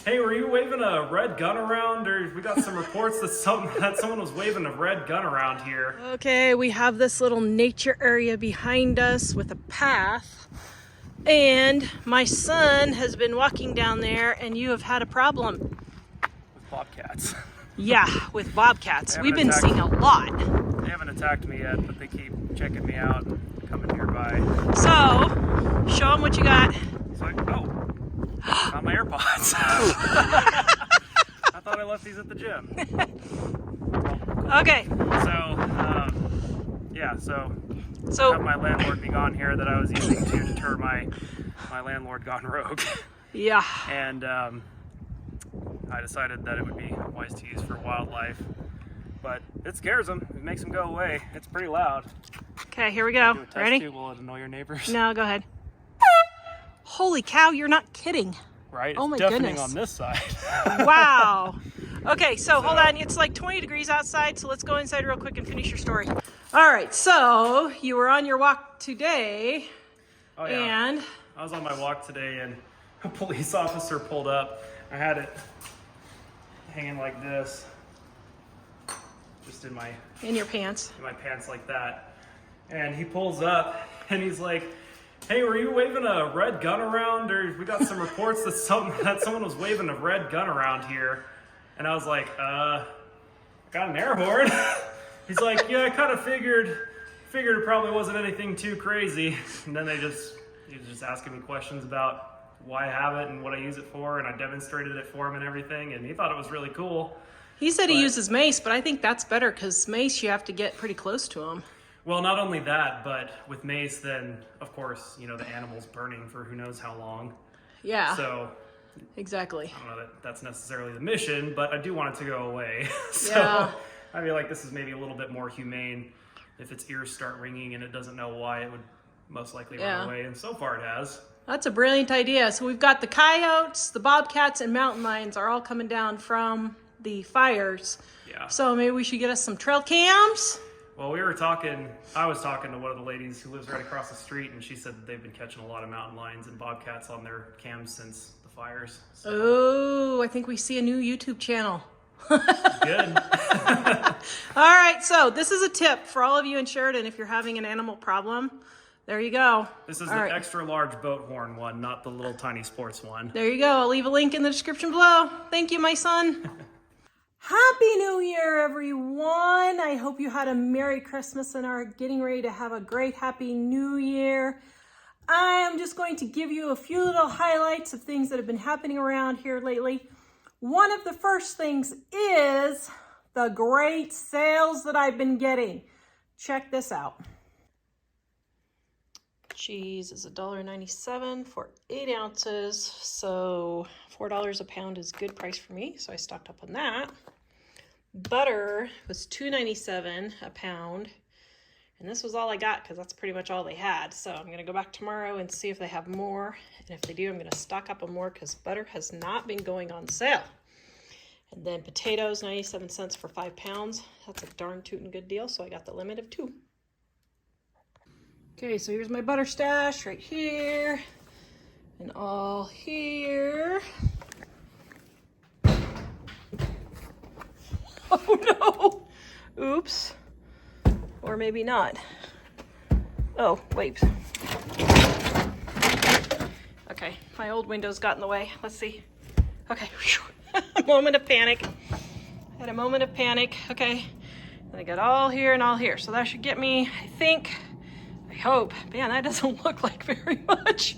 Hey, were you waving a red gun around? Or we got some reports that someone was waving a red gun around here. Okay, we have this little nature area behind us with a path. And my son has been walking down there and you have had a problem. With bobcats. Yeah, with bobcats. We've been seeing a lot. They haven't attacked me yet, but they keep checking me out and coming nearby. So, show them what you got. It's like, oh, not my AirPods. I thought I left these at the gym. Okay. So I have my landlord be gone here that I was using to deter my landlord gone rogue. Yeah. And I decided that it would be wise to use for wildlife. But it scares them. It makes them go away. It's pretty loud. Okay, here we go. Do a test Ready? too. Will it annoy your neighbors? No, go ahead. Holy cow, you're not kidding. Right? Oh my it's deafening goodness. on this side. Wow. Okay, so hold on. It's like 20 degrees outside, so let's go inside real quick and finish your story. All right, so you were on your walk today. Oh, yeah. And I was on my walk today and a police officer pulled up. I had it hanging like this, just in your pants. my pants like that. And he pulls up and he's like, hey, were you waving a red gun around? Or we got some reports that someone was waving a red gun around here. And I was like, got an air horn. He's like, yeah, I kind of figured it probably wasn't anything too crazy. And then he was just asking me questions about why I have it and what I use it for, and I demonstrated it for him and everything, and he thought it was really cool. He said he uses mace, but I think that's better because mace, you have to get pretty close to him. Well, not only that, but with mace, then, of course, you know, the animal's burning for who knows how long. Yeah. So, exactly. I don't know that that's necessarily the mission, but I do want it to go away. So, yeah. I feel like this is maybe a little bit more humane. If its ears start ringing and it doesn't know why, it would most likely run away, and so far it has. That's a brilliant idea. So we've got the coyotes, the bobcats, and mountain lions are all coming down from the fires. Yeah. So maybe we should get us some trail cams. Well, I was talking to one of the ladies who lives right across the street, and she said that they've been catching a lot of mountain lions and bobcats on their cams since the fires. So. Oh, I think we see a new YouTube channel. Good. All right, so this is a tip for all of you in Sheridan if you're having an animal problem. There you go. This is the extra large boat horn one, not the little tiny sports one. There you go. I'll leave a link in the description below. Thank you, my son. Happy New Year, everyone. I hope you had a Merry Christmas and are getting ready to have a great Happy New Year. I am just going to give you a few little highlights of things that have been happening around here lately. One of the first things is the great sales that I've been getting. Check this out. Cheese is $1.97 for 8 ounces, so $4 a pound is a good price for me, so I stocked up on that. Butter was $2.97 a pound, and this was all I got because that's pretty much all they had. So I'm going to go back tomorrow and see if they have more, and if they do, I'm going to stock up on more because butter has not been going on sale. And then potatoes, 97 cents for 5 pounds. That's a darn tootin' good deal, so I got the limit of 2. Okay, so here's my butter stash right here, and all here. Oh no! Oops. Or maybe not. Oh, wait. Okay, my old window's got in the way. Let's see. Okay, a moment of panic. I had a moment of panic. Okay, and I got all here and all here. So that should get me, I hope. Man, that doesn't look like very much.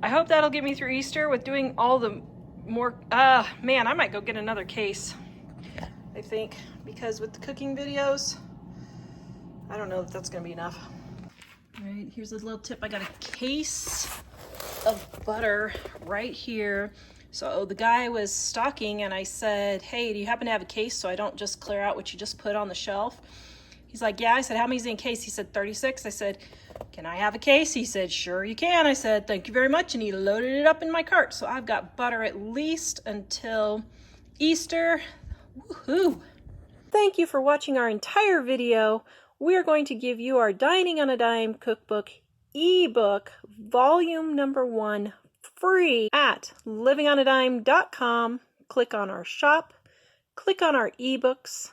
I hope that'll get me through Easter with doing all the more, man, I might go get another case, I think, because with the cooking videos, I don't know if that's gonna be enough. All right, here's a little tip. I got a case of butter right here. So the guy was stocking and I said, hey, do you happen to have a case so I don't just clear out what you just put on the shelf? He's like, yeah. I said, how many's in a case? He said, 36. I said, can I have a case? He said, sure you can. I said, thank you very much. And he loaded it up in my cart. So I've got butter at least until Easter. Woohoo! Thank you for watching our entire video. We're going to give you our Dining on a Dime cookbook ebook, volume number 1, free at livingonadime.com. Click on our shop, click on our ebooks,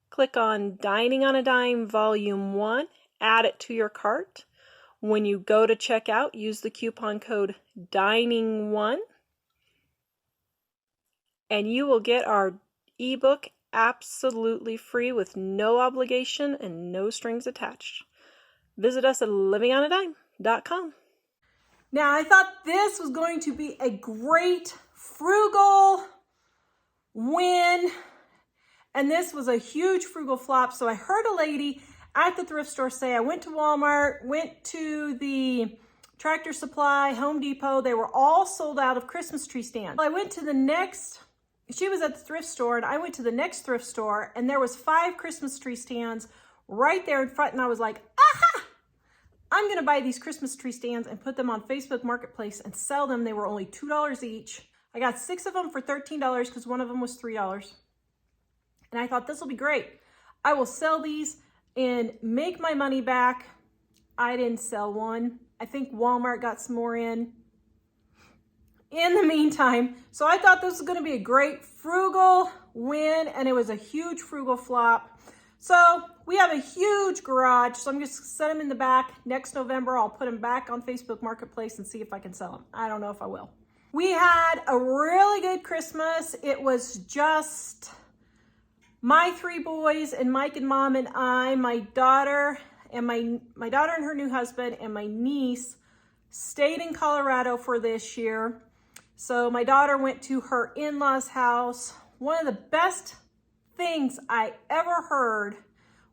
click on Dining on a Dime Volume 1, add it to your cart. When you go to checkout, use the coupon code DINING1 and you will get our ebook absolutely free with no obligation and no strings attached. Visit us at livingonadime.com. Now, I thought this was going to be a great frugal win, and this was a huge frugal flop. So I heard a lady at the thrift store say, I went to Walmart, went to the Tractor Supply, Home Depot, they were all sold out of Christmas tree stands. I went to the next, she was at the thrift store, and I went to the next thrift store, and there was 5 Christmas tree stands right there in front, and I was like, aha! I'm gonna buy these Christmas tree stands and put them on Facebook Marketplace and sell them. They were only $2 each. I got 6 of them for $13 because one of them was $3. And I thought this will be great. I will sell these and make my money back. I didn't sell one. I think Walmart got some more in the meantime. So I thought this was gonna be a great frugal win, and it was a huge frugal flop. So we have a huge garage, so I'm just gonna set them in the back. Next November, I'll put them back on Facebook Marketplace and see if I can sell them. I don't know if I will. We had a really good Christmas. It was just my 3 boys and Mike and Mom and I, my daughter and my daughter and her new husband and my niece stayed in Colorado for this year. So my daughter went to her in-laws' house. One of the best things I ever heard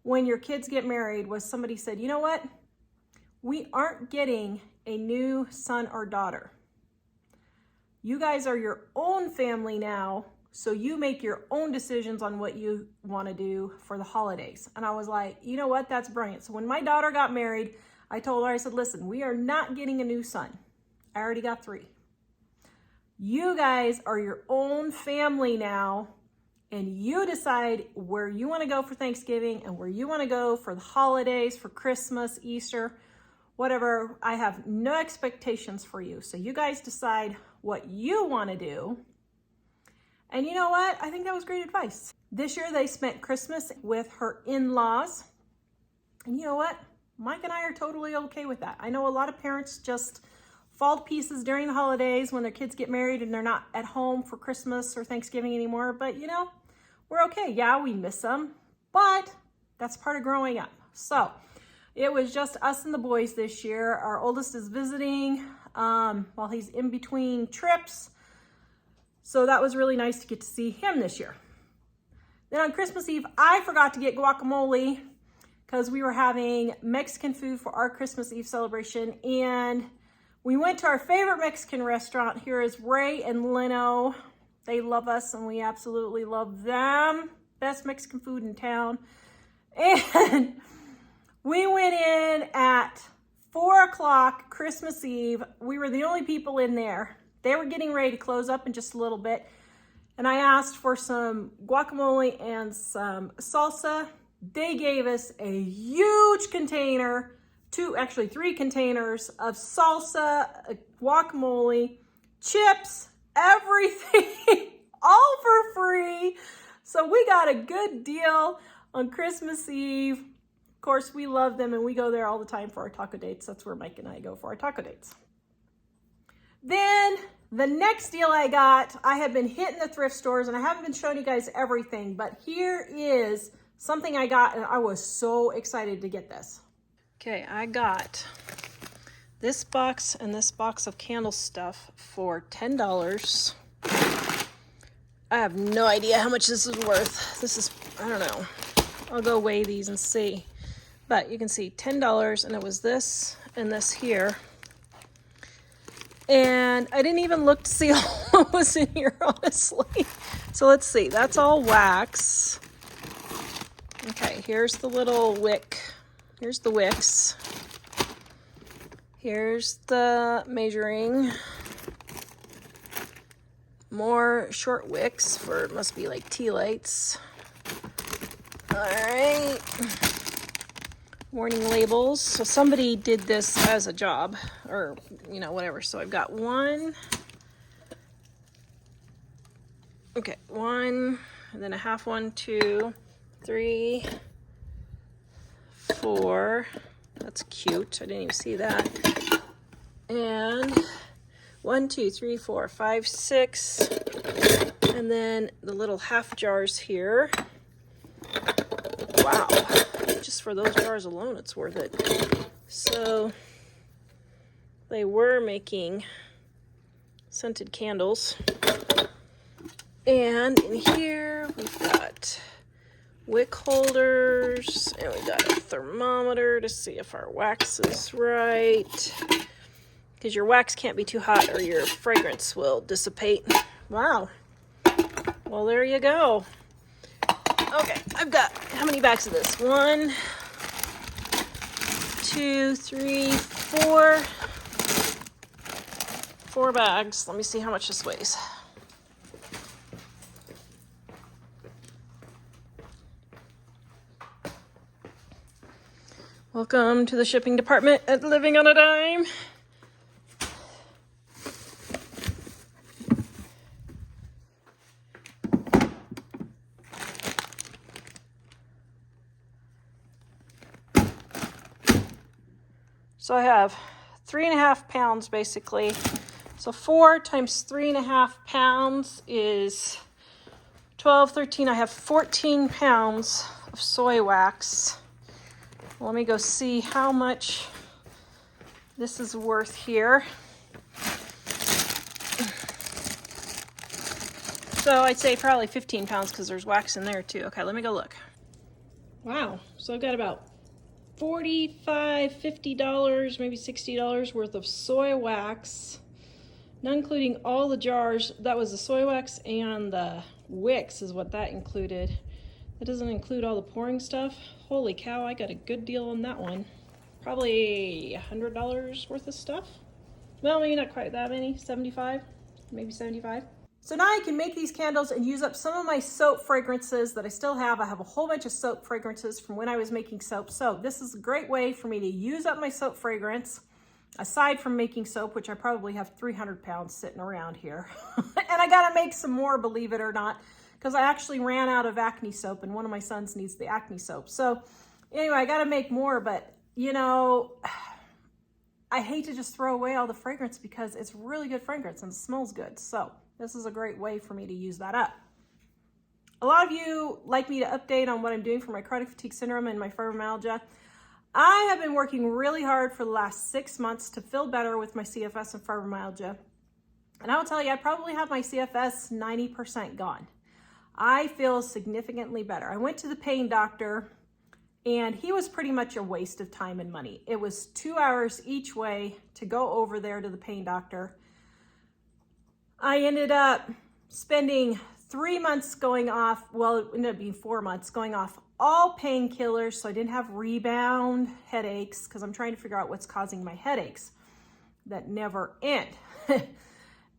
when your kids get married was somebody said, you know what? We aren't getting a new son or daughter. You guys are your own family now, so you make your own decisions on what you want to do for the holidays. And I was like, you know what? That's brilliant. So when my daughter got married, I told her, I said, listen, we are not getting a new son. I already got 3. You guys are your own family now, and you decide where you want to go for Thanksgiving and where you want to go for the holidays, for Christmas, Easter, whatever. I have no expectations for you. So you guys decide what you want to do. And you know what? I think that was great advice. This year they spent Christmas with her in-laws. And you know what? Mike and I are totally okay with that. I know a lot of parents just fall to pieces during the holidays when their kids get married and they're not at home for Christmas or Thanksgiving anymore. But you know, we're okay. Yeah, we miss them, but that's part of growing up. So it was just us and the boys this year. Our oldest is visiting while he's in between trips. So that was really nice to get to see him this year. Then on Christmas Eve, I forgot to get guacamole because we were having Mexican food for our Christmas Eve celebration. And we went to our favorite Mexican restaurant. Here is Ray and Leno. They love us and we absolutely love them. Best Mexican food in town. And we went in at 4 o'clock Christmas Eve. We were the only people in there. They were getting ready to close up in just a little bit. And I asked for some guacamole and some salsa. They gave us a huge container, 3 containers of salsa, guacamole, chips, everything, all for free. So we got a good deal on Christmas Eve. Of course, we love them and we go there all the time for our taco dates. That's where Mike and I go for our taco dates. Then the next deal I got, I have been hitting the thrift stores and I haven't been showing you guys everything, but here is something I got and I was so excited to get this. Okay, I got this box and this box of candle stuff for $10. I have no idea how much this is worth. This is, I don't know. I'll go weigh these and see. But you can see $10 and it was this and this here. And I didn't even look to see what was in here, honestly. So let's see, that's all wax. Okay, here's the little wick. Here's the wicks. Here's the measuring. More short wicks for, it must be like tea lights. All right. warning labels. So somebody did this as a job or, you know, whatever. So I've got one. Okay, one, and then a half one, 2, 3, 4. That's cute. I didn't even see that. And 1, 2, 3, 4, 5, 6. And then the little half jars here. Wow. Just for those jars alone, it's worth it. So they were making scented candles. And in here we've got wick holders, and we got a thermometer to see if our wax is right. Because your wax can't be too hot or your fragrance will dissipate. Wow. Well, there you go. Okay, I've got, how many bags of this? 1, 2, 3, 4. 4 bags. Let me see how much this weighs. Welcome to the shipping department at Living on a Dime. So I have 3.5 pounds basically. So 4 times 3.5 pounds is 12, 13. I have 14 pounds of soy wax. Let me go see how much this is worth here. So I'd say probably 15 pounds because there's wax in there too. Okay, let me go look. Wow, so I've got about $45, $50, maybe $60 worth of soy wax, not including all the jars. That was the soy wax and the wicks is what that included. That doesn't include all the pouring stuff. Holy cow, I got a good deal on that one. Probably $100 worth of stuff. Well, maybe not quite that many, 75, maybe 75. So now I can make these candles and use up some of my soap fragrances that I still have. I have a whole bunch of soap fragrances from when I was making soap. So this is a great way for me to use up my soap fragrance, aside from making soap, which I probably have 300 pounds sitting around here. And I gotta make some more, believe it or not, because I actually ran out of acne soap and one of my sons needs the acne soap. So anyway, I gotta make more, but you know, I hate to just throw away all the fragrance because it's really good fragrance and it smells good. So this is a great way for me to use that up. A lot of you like me to update on what I'm doing for my chronic fatigue syndrome and my fibromyalgia. I have been working really hard for the last 6 months to feel better with my CFS and fibromyalgia. And I will tell you, I probably have my CFS 90% gone. I feel significantly better. I went to the pain doctor and he was pretty much a waste of time and money. It was 2 hours each way to go over there to the pain doctor. I ended up spending 3 months going off, well, it ended up being 4 months, going off all painkillers so I didn't have rebound headaches because I'm trying to figure out what's causing my headaches that never end.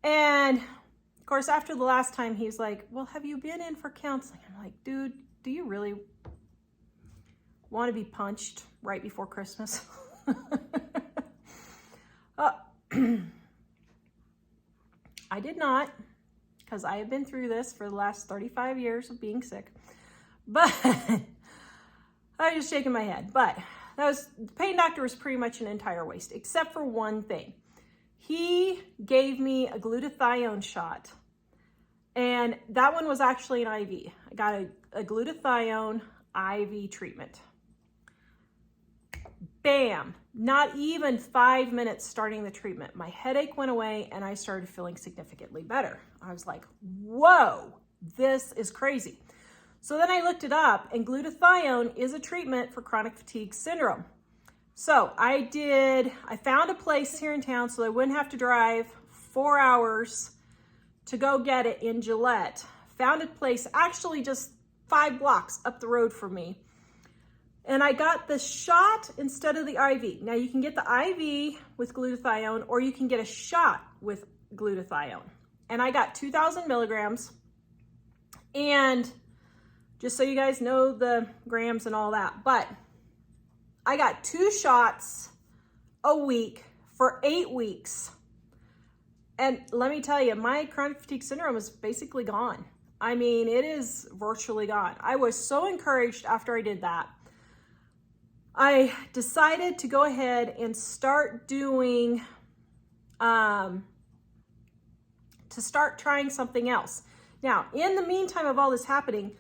And of course, after the last time, he's like, well, have you been in for counseling? I'm like, dude, do you really want to be punched right before Christmas? I did not, because I have been through this for the last 35 years of being sick. But I was just shaking my head. But the pain doctor was pretty much an entire waste, except for one thing. He gave me a glutathione shot, and that one was actually an IV. I got a glutathione IV treatment. Bam, not even 5 minutes starting the treatment. My headache went away and I started feeling significantly better. I was like, whoa, this is crazy. So then I looked it up, and glutathione is a treatment for chronic fatigue syndrome. So I found a place here in town so I wouldn't have to drive 4 hours to go get it in Gillette. Found a place actually just 5 blocks up the road from me. And I got the shot instead of the IV. Now you can get the IV with glutathione or you can get a shot with glutathione. And I got 2,000 milligrams. And just so you guys know the grams and all that, but I got 2 shots a week for 8 weeks. And let me tell you, my chronic fatigue syndrome is basically gone. I mean, it is virtually gone. I was so encouraged after I did that. I decided to go ahead and start doing, to start trying something else. Now, in the meantime of all this happening,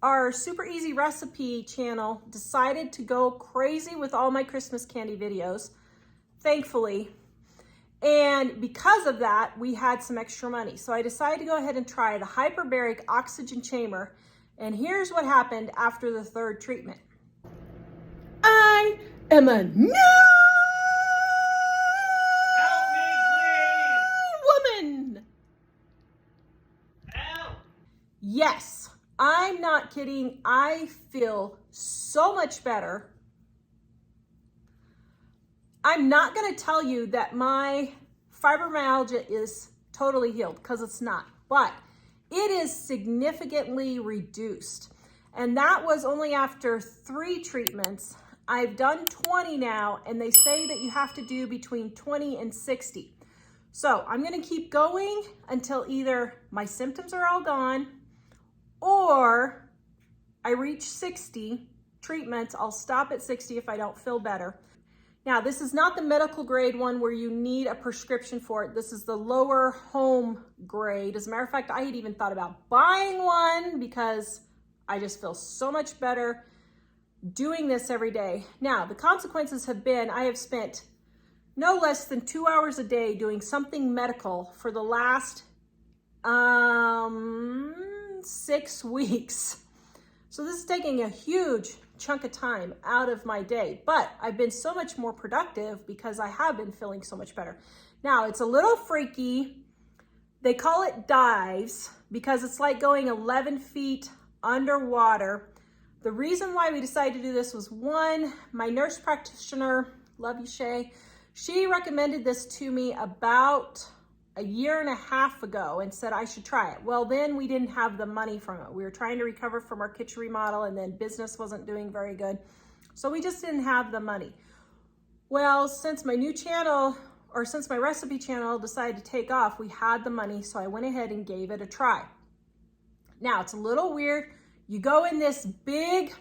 our Super Easy Recipe channel decided to go crazy with all my Christmas candy videos, thankfully. And because of that, we had some extra money. So I decided to go ahead and try the hyperbaric oxygen chamber. And here's what happened after the 3rd treatment. I am a new woman. Help! Yes, I'm not kidding. I feel so much better. I'm not going to tell you that my fibromyalgia is totally healed, because it's not, but it is significantly reduced. And that was only after 3 treatments. I've done 20 now, and they say that you have to do between 20 and 60. So I'm going to keep going until either my symptoms are all gone or I reach 60 treatments. I'll stop at 60 if I don't feel better. Now, this is not the medical grade one where you need a prescription for it. This is the lower home grade. As a matter of fact, I had even thought about buying one because I just feel so much better doing this every day. Now, the consequences have been I have spent no less than 2 hours a day doing something medical for the last 6 weeks. So this is taking a huge chunk of time out of my day, but I've been so much more productive because I have been feeling so much better. Now, it's a little freaky. They call it dives because it's like going 11 feet underwater. The reason why we decided to do this was, one, my nurse practitioner, love you, Shay, she recommended this to me about a year and a half ago and said I should try it. Well, then we didn't have the money from it. We were trying to recover from our kitchen remodel, and then business wasn't doing very good. So we just didn't have the money. Well, since my new channel, or since my recipe channel decided to take off, we had the money, so I went ahead and gave it a try. Now, it's a little weird. You go in this big,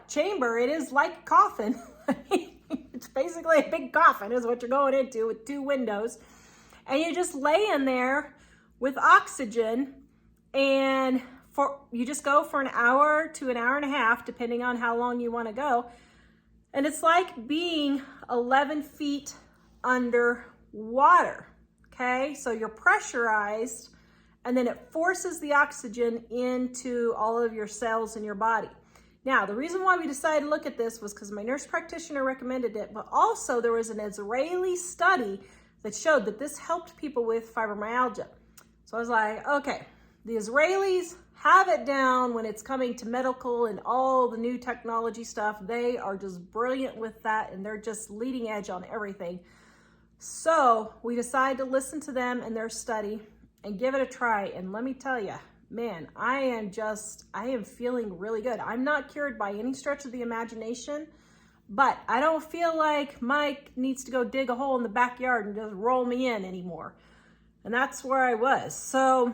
chamber. It is like a coffin. It's basically a big coffin is what you're going into, with 2 windows. And you just lay in there with oxygen, and you just go for an hour to an hour and a half, depending on how long you want to go. And it's like being 11 feet underwater, okay? So you're pressurized, and then it forces the oxygen into all of your cells in your body. Now, the reason why we decided to look at this was because my nurse practitioner recommended it, but also there was an Israeli study that showed that this helped people with fibromyalgia. So I was like, okay, the Israelis have it down when it's coming to medical and all the new technology stuff. They are just brilliant with that, and they're just leading edge on everything. So we decided to listen to them and their study and give it a try. And let me tell you, man, I am feeling really good. I'm not cured by any stretch of the imagination, but I don't feel like Mike needs to go dig a hole in the backyard and just roll me in anymore. And that's where I was. So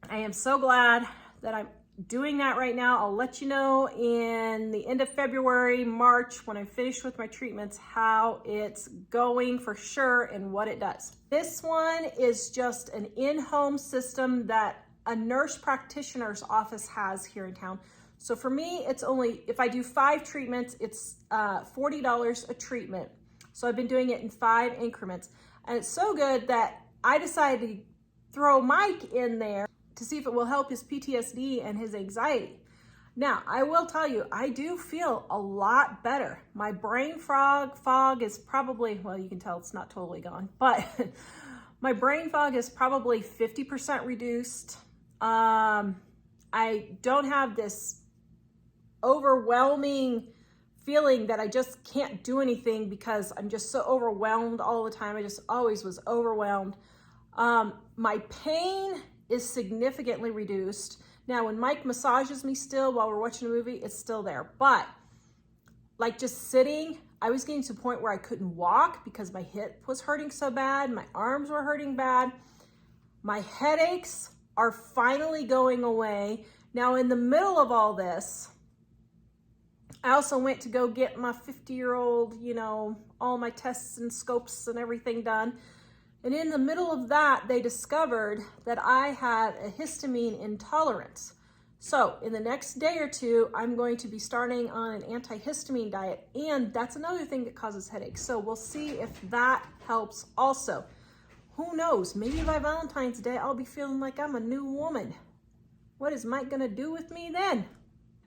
I am so glad that I'm doing that right now. I'll let you know in the end of February, March, when I'm finished with my treatments, how it's going for sure and what it does. This one is just an in-home system that a nurse practitioner's office has here in town. So for me, it's only, if I do 5 treatments, it's $40 a treatment. So I've been doing it in 5 increments. And it's so good that I decided to throw Mike in there to see if it will help his PTSD and his anxiety. Now, I will tell you, I do feel a lot better. My brain fog is probably, well, you can tell it's not totally gone, but my brain fog is probably 50% reduced. I don't have this overwhelming feeling that I just can't do anything because I'm just so overwhelmed all the time. I just always was overwhelmed. My pain is significantly reduced. Now, when Mike massages me still while we're watching a movie, it's still there. But like just sitting, I was getting to the point where I couldn't walk because my hip was hurting so bad. My arms were hurting bad. My headaches are finally going away. Now, in the middle of all this, I also went to go get my 50-year-old, you know, all my tests and scopes and everything done. And in the middle of that, they discovered that I had a histamine intolerance. So in the next day or two, I'm going to be starting on an antihistamine diet. And that's another thing that causes headaches. So we'll see if that helps also. Who knows? Maybe by Valentine's Day, I'll be feeling like I'm a new woman. What is Mike gonna do with me then?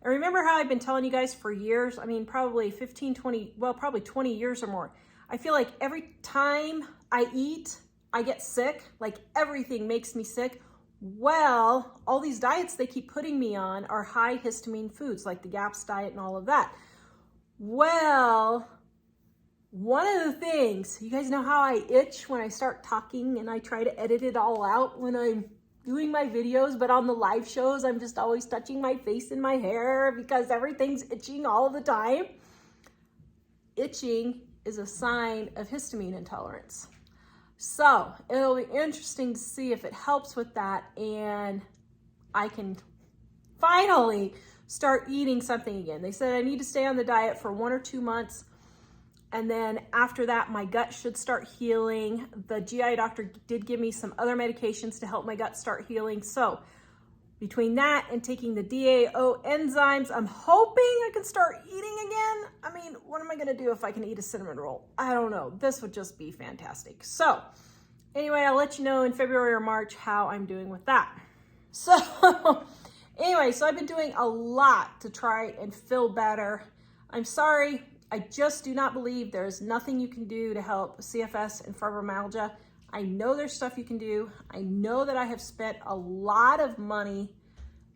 And remember how I've been telling you guys for years, I mean, probably 15, 20, well, probably 20 years or more. I feel like every time I eat, I get sick, like everything makes me sick. Well, all these diets they keep putting me on are high histamine foods, like the GAPS diet and all of that. Well, one of the things, you guys know how I itch when I start talking and I try to edit it all out when I'm doing my videos, but on the live shows, I'm just always touching my face and my hair because everything's itching all the time. Itching is a sign of histamine intolerance. So it'll be interesting to see if it helps with that and I can finally start eating something again. They said I need to stay on the diet for 1 or 2 months. And then after that, my gut should start healing. The GI doctor did give me some other medications to help my gut start healing. So between that and taking the DAO enzymes, I'm hoping I can start eating again. I mean, what am I gonna do if I can eat a cinnamon roll? I don't know. This would just be fantastic. So anyway, I'll let you know in February or March how I'm doing with that. So anyway, so I've been doing a lot to try and feel better. I'm sorry. I just do not believe there's nothing you can do to help CFS and fibromyalgia. I know there's stuff you can do. I know that I have spent a lot of money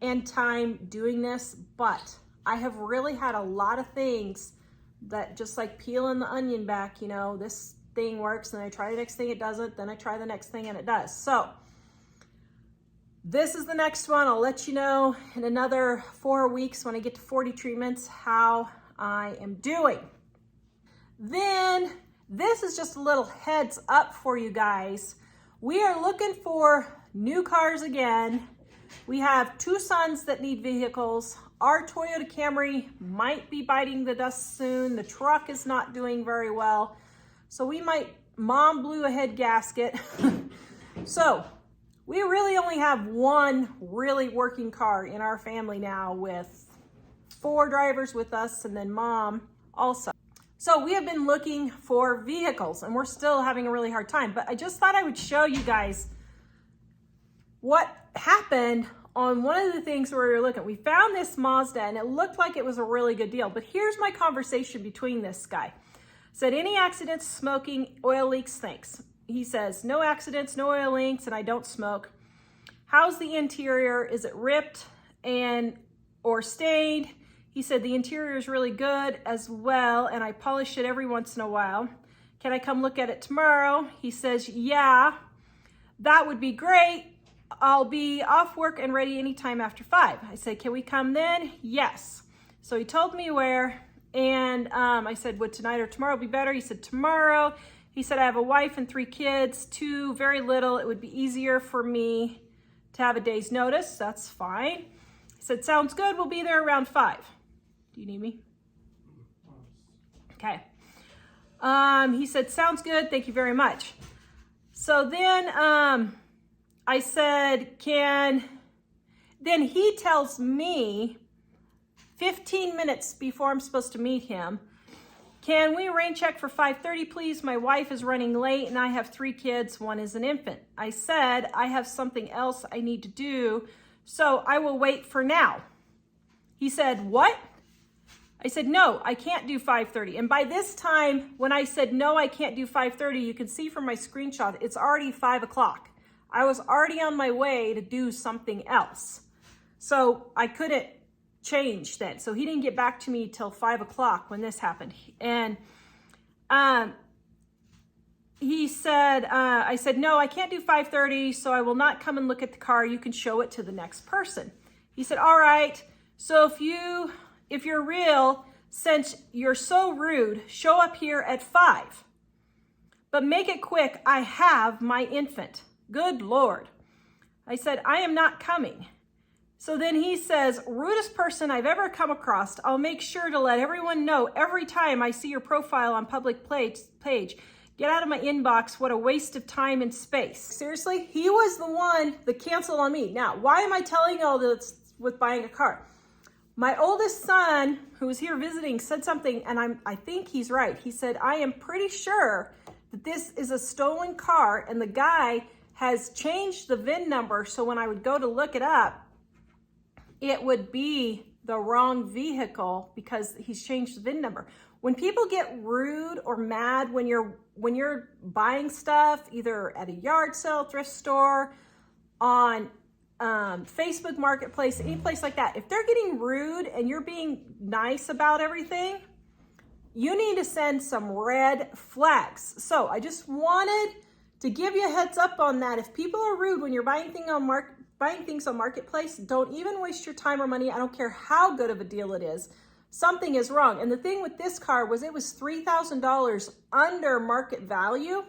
and time doing this, but I have really had a lot of things that just like peeling the onion back, you know, this thing works and I try the next thing, it doesn't, then I try the next thing and it does. So this is the next one. I'll let you know in another 4 weeks when I get to 40 treatments how I am doing. Then this is just a little heads up for you guys. We are looking for new cars again. We have 2 sons that need vehicles. Our Toyota Camry might be biting the dust soon. The truck is not doing very well. So we might, mom blew a head gasket. So we really only have 1 really working car in our family now with 4 drivers with us and then mom also. So we have been looking for vehicles and we're still having a really hard time, but I just thought I would show you guys what happened on one of the things where we were looking. We found this Mazda and it looked like it was a really good deal, but here's my conversation between this guy. Said, any accidents, smoking, oil leaks, thanks. He says, no accidents, no oil leaks, and I don't smoke. How's the interior? Is it ripped or stained? He said, the interior is really good as well, and I polish it every once in a while. Can I come look at it tomorrow? He says, yeah, that would be great. I'll be off work and ready anytime after 5. I said, can we come then? Yes. So he told me where, and I said, would tonight or tomorrow be better? He said, tomorrow. He said, I have a wife and 3 kids, 2 very little. It would be easier for me to have a day's notice. That's fine. He said, sounds good. We'll be there around 5. Do you need me? Okay. He said, sounds good. Thank you very much. So then I said, then he tells me 15 minutes before I'm supposed to meet him, can we rain check for 5:30, please? My wife is running late and I have 3 kids. 1 is an infant. I said, I have something else I need to do, so I will wait for now. He said, what? I said, no, I can't do 5:30. And by this time, when I said, no, I can't do 5:30, you can see from my screenshot, it's already 5 o'clock. I was already on my way to do something else. So I couldn't change then. So he didn't get back to me till 5 o'clock when this happened. And he said, I said, no, I can't do 5:30, so I will not come and look at the car. You can show it to the next person. He said, all right, so if you're real, since you're so rude, show up here at 5. But make it quick, I have my infant. Good Lord. I said, I am not coming. So then he says, rudest person I've ever come across. I'll make sure to let everyone know every time I see your profile on public page. Get out of my inbox. What a waste of time and space. Seriously, he was the one that canceled on me. Now, why am I telling you all this with buying a car? My oldest son, who was here visiting, said something, and I think he's right. He said, I am pretty sure that this is a stolen car, and the guy has changed the VIN number, so when I would go to look it up, it would be the wrong vehicle because he's changed the VIN number. When people get rude or mad when you're buying stuff, either at a yard sale, thrift store, on Facebook Marketplace, any place like that, if they're getting rude and you're being nice about everything, you need to send some red flags. So I just wanted to give you a heads up on that. If people are rude when you're buying things on Marketplace, don't even waste your time or money. I don't care how good of a deal it is. Something is wrong. And the thing with this car was it was $3,000 under market value.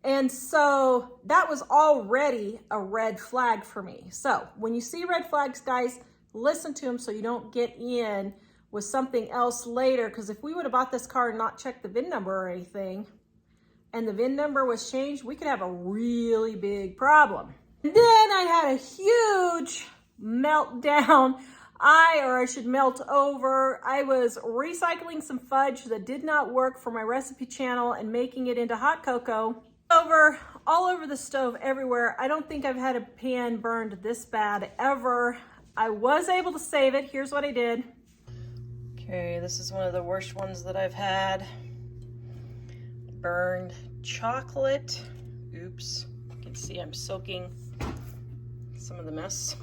And so that was already a red flag for me. So when you see red flags, guys, listen to them so you don't get in with something else later. Because if we would have bought this car and not checked the VIN number or anything, and the VIN number was changed, we could have a really big problem. And then I had a huge meltdown. I should melt over. I was recycling some fudge that did not work for my recipe channel and making it into hot cocoa. All over the stove, everywhere. I don't think I've had a pan burned this bad ever. I was able to save it. Here's what I did. Okay, this is one of the worst ones that I've had. Burned chocolate. Oops. You can see I'm soaking some of the mess.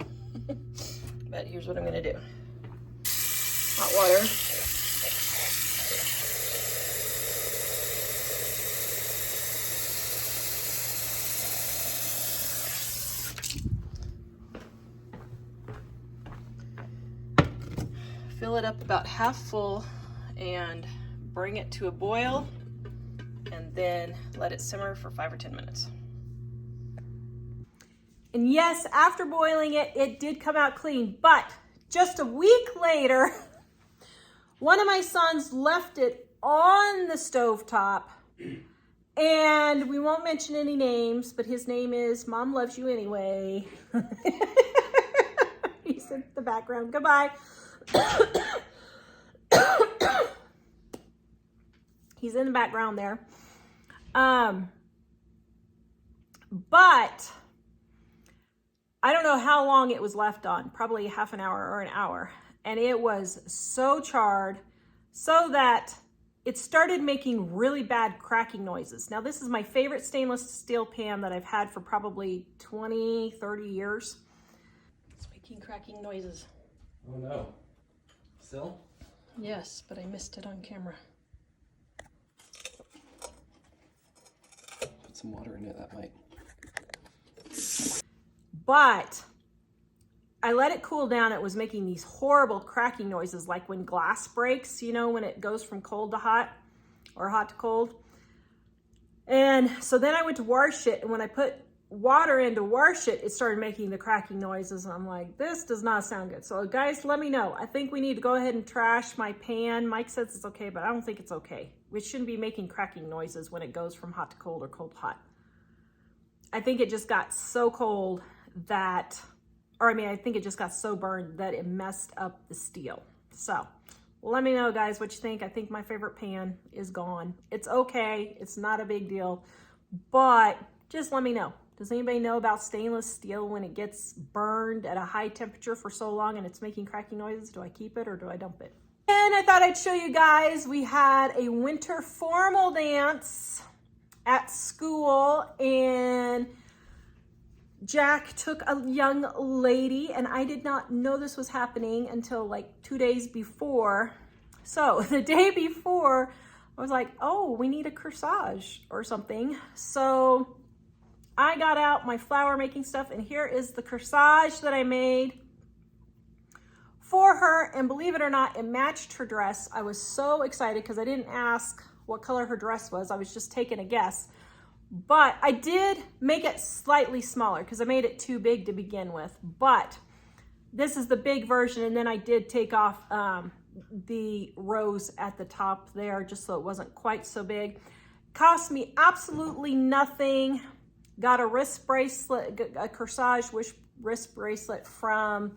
But here's what I'm gonna do. Hot water. Fill it up about half full and bring it to a boil, and then let it simmer for 5 or 10 minutes. And yes, after boiling it, it did come out clean, but just a week later, one of my sons left it on the stovetop, and we won't mention any names, but his name is Mom Loves You Anyway. He's in the background. Goodbye. He's in the background there. But I don't know how long it was left on, probably half an hour or an hour. And it was so charred so that it started making really bad cracking noises. Now, this is my favorite stainless steel pan that I've had for probably 20, 30 years. It's making cracking noises. Oh no. Still? Yes, but I missed it on camera. Put some water in it, that might. But I let it cool down. It was making these horrible cracking noises, like when glass breaks, you know, when it goes from cold to hot or hot to cold. And so then I went to wash it, and when I put water in to wash it, it started making the cracking noises. And I'm like, this does not sound good. So guys, let me know. I think we need to go ahead and trash my pan. Mike says it's okay, but I don't think it's okay. We shouldn't be making cracking noises when it goes from hot to cold or cold to hot. I think it just got so cold that, I think it just got so burned that it messed up the steel. So let me know, guys, what you think. I think my favorite pan is gone. It's okay. It's not a big deal, but just let me know. Does anybody know about stainless steel when it gets burned at a high temperature for so long and it's making cracking noises? Do I keep it or do I dump it? And I thought I'd show you guys, we had a winter formal dance at school, and Jack took a young lady, and I did not know this was happening until like 2 days before. So the day before, I was like, oh, we need a corsage or something. So I got out my flower making stuff, and here is the corsage that I made. for her, and believe it or not, it matched her dress. I was so excited because I didn't ask what color her dress was. I was just taking a guess. But I did make it slightly smaller because I made it too big to begin with. But this is the big version, and then I did take off the rose at the top there just so it wasn't quite so big. Cost me absolutely nothing. Got a wrist bracelet, a corsage wrist bracelet from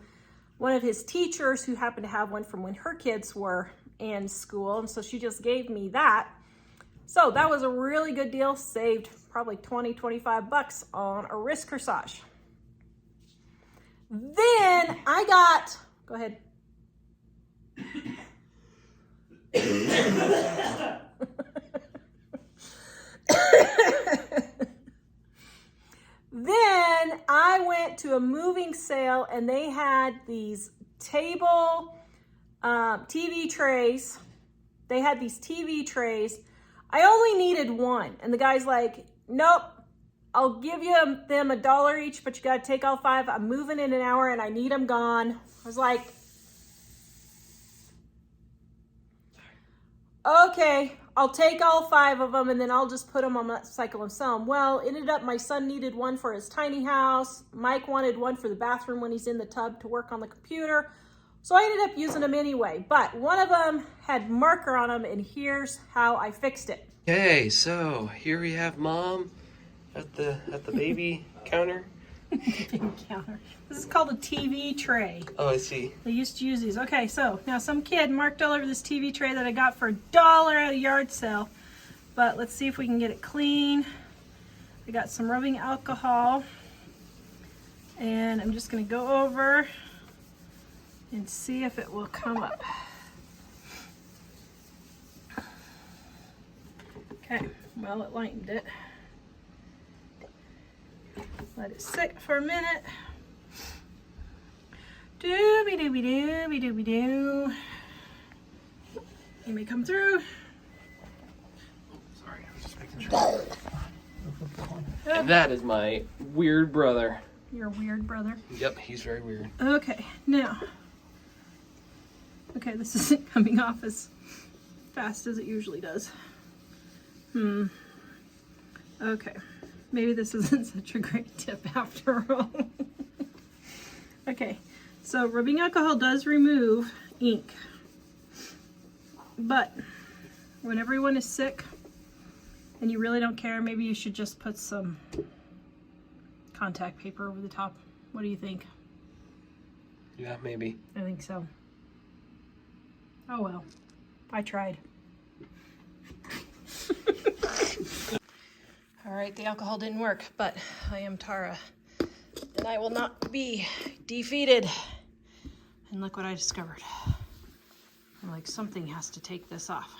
one of his teachers who happened to have one from when her kids were in school, and so she just gave me that. So that was a really good deal. Saved probably 20, 25 bucks on a wrist corsage. Then I got, go ahead. Then I went to a moving sale and they had these table TV trays. They had these TV trays. I only needed one. And the guy's like, nope, I'll give you them $1 each, but you got to take all 5. I'm moving in an hour and I need them gone. I was like, okay, I'll take all 5 of them and then I'll just put them on my cycle and sell them. Well, ended up my son needed one for his tiny house. Mike wanted one for the bathroom when he's in the tub to work on the computer. So I ended up using them anyway, but one of them had marker on them, and here's how I fixed it. Okay, so here we have Mom at the baby counter. Counter. This is called a TV tray. Oh, I see. They used to use these. Okay, so now some kid marked all over this TV tray that I got for $1 at a yard sale. But let's see if we can get it clean. I got some rubbing alcohol, and I'm just going to go over and see if it will come up. Okay, well, it lightened it. Let it sit for a minute. Dooby dooby dooby dooby doo. You may come through. Sorry, I was just making sure. And that is my weird brother. Your weird brother. Yep, he's very weird. Okay, now. Okay, this isn't coming off as fast as it usually does. Okay, maybe this isn't such a great tip after all. Okay, so rubbing alcohol does remove ink, but when everyone is sick and you really don't care, maybe you should just put some contact paper over the top. What do you think? Yeah, maybe. I think so. Oh well, I tried. All right, the alcohol didn't work, but I am Tara, and I will not be defeated. And look what I discovered. I'm like, something has to take this off.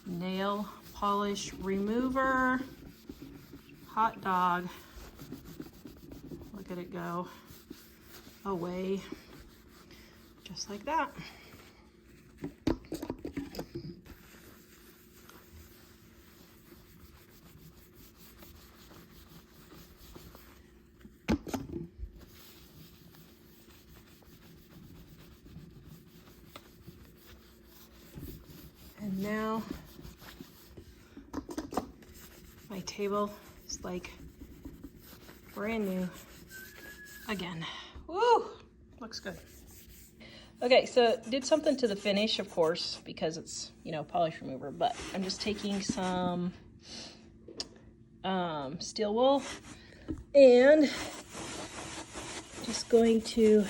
Nail polish remover, hot dog. Look at it go away, just like that. And now my table is like brand new again. Woo! Looks good. Okay, so did something to the finish, of course, because it's, you know, polish remover, but I'm just taking some steel wool and just going to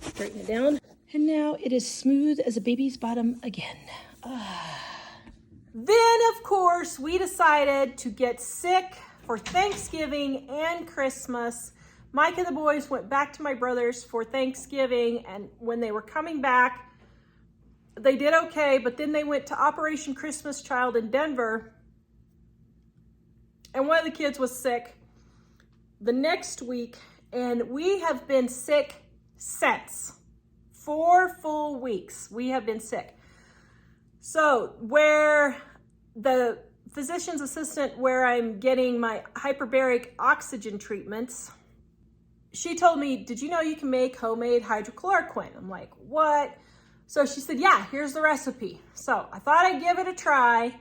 straighten it down. And now it is smooth as a baby's bottom again. Then, of course, we decided to get sick for Thanksgiving and Christmas. Mike and the boys went back to my brother's for Thanksgiving, and when they were coming back, they did okay, but then they went to Operation Christmas Child in Denver, and one of the kids was sick the next week, and we have been sick since. 4 full weeks we have been sick. So where the physician's assistant where I'm getting my hyperbaric oxygen treatments, she told me, did you know you can make homemade hydrochloric Quin? I'm like, what? So she said, yeah, here's the recipe. So I thought I'd give it a try.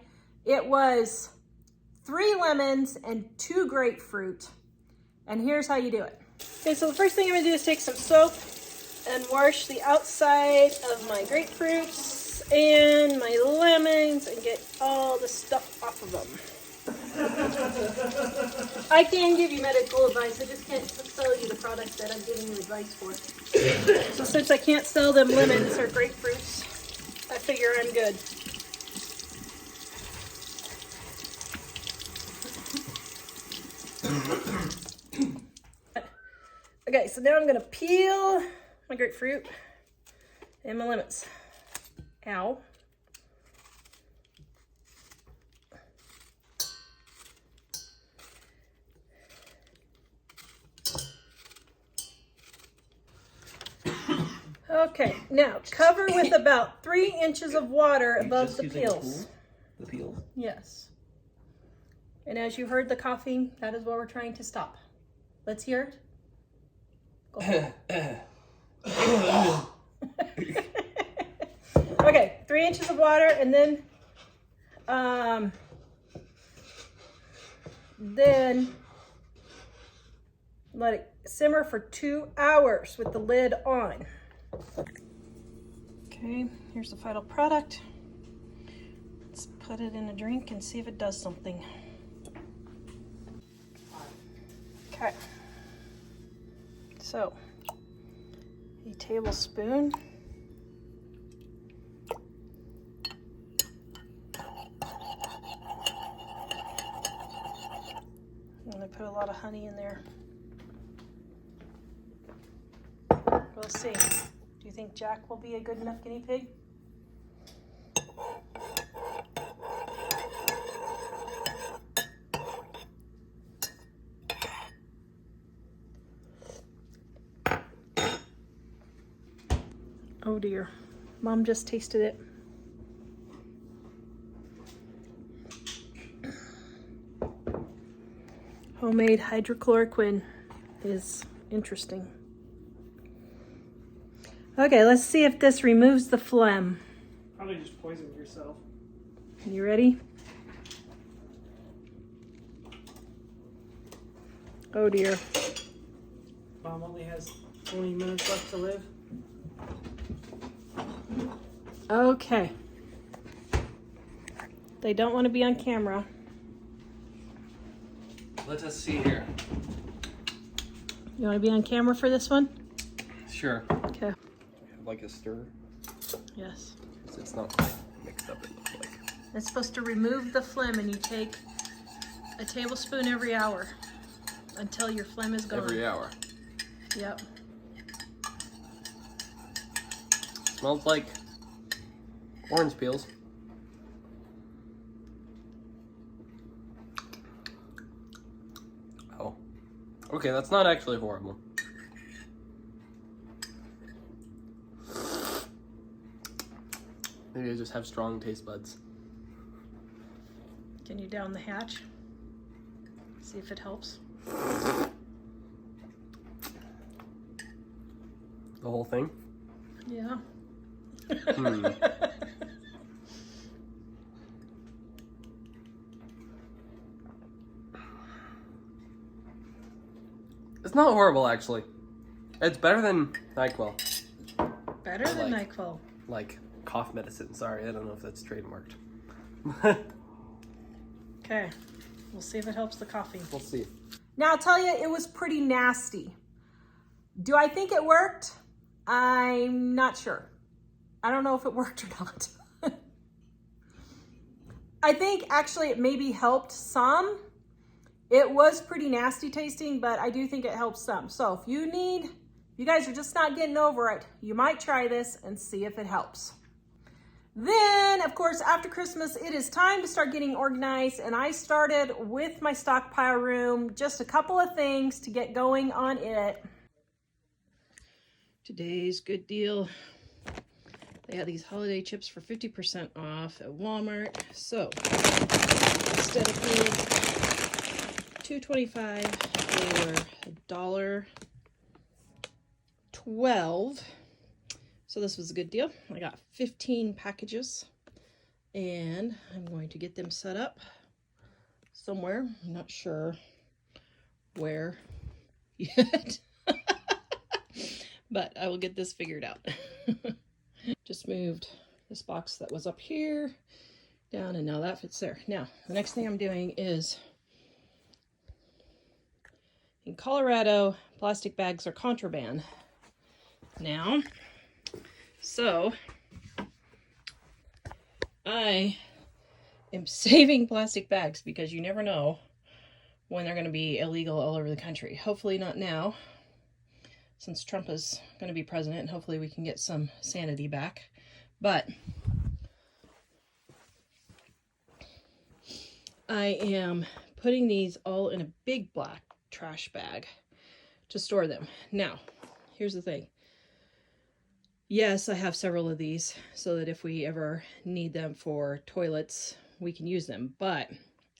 It was 3 lemons and 2 grapefruit. And here's how you do it. Okay, so the first thing I'm gonna do is take some soap and wash the outside of my grapefruits and my lemons and get all the stuff off of them. I can give you medical advice, I just can't sell you the products that I'm giving you advice for. So since I can't sell them lemons or grapefruits, I figure I'm good. Okay, so now I'm gonna peel my grapefruit and my lemons. Ow. Okay, now cover with about 3 inches of water above the peels. The peels? Yes. And as you heard the coughing, that is what we're trying to stop. Let's hear it. Go ahead. Okay, 3 inches of water, and then let it simmer for 2 hours with the lid on. Okay, here's the final product. Let's put it in a drink and see if it does something. Okay, so a tablespoon. And I put a lot of honey in there. We'll see. Do you think Jack will be a good enough guinea pig? Oh dear, Mom just tasted it. Homemade hydrochloric Quin is interesting. Okay, let's see if this removes the phlegm. Probably just poisoned yourself. You ready? Oh dear. Mom only has 20 minutes left to live. Okay. They don't want to be on camera. Let us see here. You want to be on camera for this one? Sure. Okay. Like a stir? Yes. It's not quite mixed up, it looks like. It's supposed to remove the phlegm, and you take a tablespoon every hour until your phlegm is gone. Every hour. Yep. Smells like orange peels. Oh. Okay, that's not actually horrible. Maybe I just have strong taste buds. Can you down the hatch? See if it helps. The whole thing? Yeah. It's not horrible, actually. It's better than NyQuil. Better than NyQuil. Like cough medicine. Sorry, I don't know if that's trademarked. Okay. We'll see if it helps the coughing. We'll see. Now, I'll tell you, it was pretty nasty. Do I think it worked? I'm not sure. I don't know if it worked or not. I think actually it maybe helped some. It was pretty nasty tasting, but I do think it helps some. So if you guys are just not getting over it, you might try this and see if it helps. Then, of course, after Christmas, it is time to start getting organized, and I started with my stockpile room, just a couple of things to get going on it. Today's good deal They had these holiday chips for 50% off at Walmart. So instead of paying $2.25, they were $1.12. So this was a good deal. I got 15 packages, and I'm going to get them set up somewhere. I'm not sure where yet, but I will get this figured out. Just moved this box that was up here down, and now that fits there. Now, the next thing I'm doing is, in Colorado, plastic bags are contraband now. So I am saving plastic bags because you never know when they're going to be illegal all over the country. Hopefully not now, since Trump is going to be president, and hopefully we can get some sanity back. But I am putting these all in a big black trash bag to store them. Now, here's the thing. Yes, I have several of these so that if we ever need them for toilets, we can use them. But